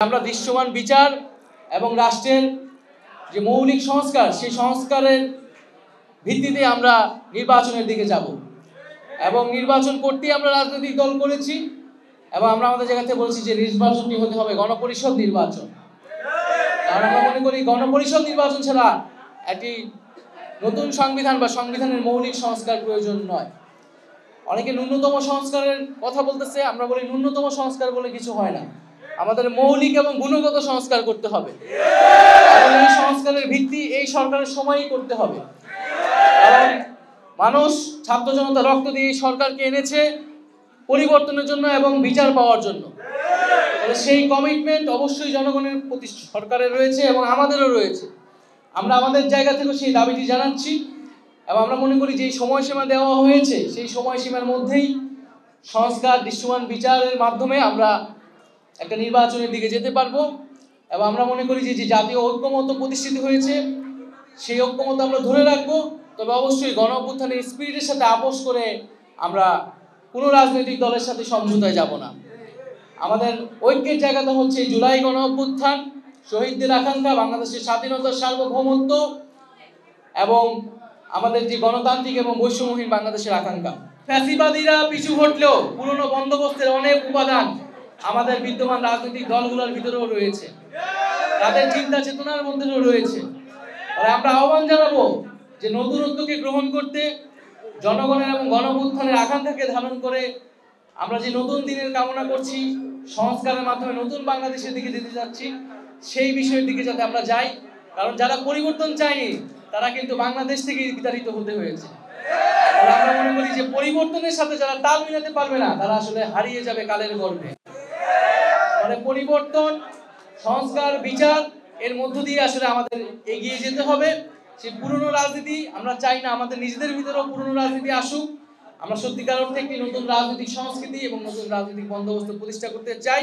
আমরা দৃশ্যমান বিচার এবং রাষ্ট্রের যে মৌলিক সংস্কার সেই সংস্কারের ভিত্তিতে আমরা নির্বাচনের দিকে যাব এবং নির্বাচন করতেই আমরা রাজনৈতিক দল করেছি এবং আমরা আমাদের জায়গা থেকে বলছি যে নির্বাচনটি হতে হবে গণপরিষদ নির্বাচন। কারণ আমরা মনে করি গণপরিষদ নির্বাচন ছাড়া একটি নতুন সংবিধান বা সংবিধানের মৌলিক সংস্কার প্রয়োজন নয়। অনেকে ন্যূনতম সংস্কারের কথা বলতেছে, আমরা বলি ন্যূনতম সংস্কার বলে কিছু হয় না, আমাদের মৌলিক এবং গুণগত সংস্কার করতে হবে এবং এই সংস্কারের ভিত্তি এই সরকারের সময়ই করতে হবে। কারণ মানুষ ছাত্র জনতা রক্ত দিয়ে এই সরকারকে এনেছে পরিবর্তনের জন্য এবং বিচার পাওয়ার জন্য। সেই কমিটমেন্ট অবশ্যই জনগণের প্রতি সরকারের রয়েছে এবং আমাদেরও রয়েছে। আমরা আমাদের জায়গা থেকে সেই দাবিটি জানাচ্ছি এবং আমরা মনে করি যে এই সময়সীমা দেওয়া হয়েছে সেই সময়সীমার মধ্যেই সংস্কার দৃশ্যমান বিচারের মাধ্যমে আমরা একটা নির্বাচনের দিকে যেতে পারবো এবং আমরা মনে করি যে জাতীয় ঐক্যমত্য প্রতিষ্ঠিত হয়েছে সেই ঐক্যমত্য আমরা ধরে রাখবো। তবে অবশ্যই গণ অভ্যুত্থানের স্পিরিটের সাথে আপোষ করে আমরা কোনো রাজনৈতিক দলের সাথে সমঝোতায় যাব না। আমাদের ঐক্যের জায়গাটা হচ্ছে জুলাই গণ অভ্যুত্থান, শহীদদের আকাঙ্ক্ষা, বাংলাদেশের স্বাধীনতার সার্বভৌমত্ব এবং আমাদের যে গণতান্ত্রিক এবং বৈষম্যহীন বাংলাদেশের আকাঙ্ক্ষা। ফ্যাসিবাদীরা পিছু হটলেও পুরনো বন্দোবস্তের অনেক উপাদান আমাদের বিদ্যমান রাজনৈতিক দলগুলোর ভিতরেও রয়েছে, তাদের চিন্তা চেতনার মধ্যেও রয়েছে। আর আমরা আহ্বান জানাবো যে নতুনত্বকে গ্রহণ করতে, জনগণের এবং গণ অভ্যুত্থানের আকাঙ্ক্ষাকে ধারণ করে আমরা যে নতুন দিনের কামনা করছি, সংস্কারের মাধ্যমে নতুন বাংলাদেশের দিকে যেতে যাচ্ছি, সেই বিষয়ের দিকে যাতে আমরা যাই। কারণ যারা পরিবর্তন চায়নি তারা কিন্তু বাংলাদেশ থেকে বিতাড়িত হতে হয়েছে। আমরা মনে করি যে পরিবর্তনের সাথে যারা তাল মিলাতে পারবে না তারা আসলে হারিয়ে যাবে কালের গর্ভে। মানে পরিবর্তন, সংস্কার, বিচার এর মধ্য দিয়ে আসলে আমাদের এগিয়ে যেতে হবে। সেই পুরনো রাজনীতি আমরা চাই না, আমাদের নিজেদের ভিতরেও পুরনো রাজনীতি আসুক। আমরা সত্যিকার অর্থে একটি নতুন রাজনৈতিক সংস্কৃতি এবং নতুন রাজনৈতিক বন্দোবস্ত প্রতিষ্ঠা করতে চাই।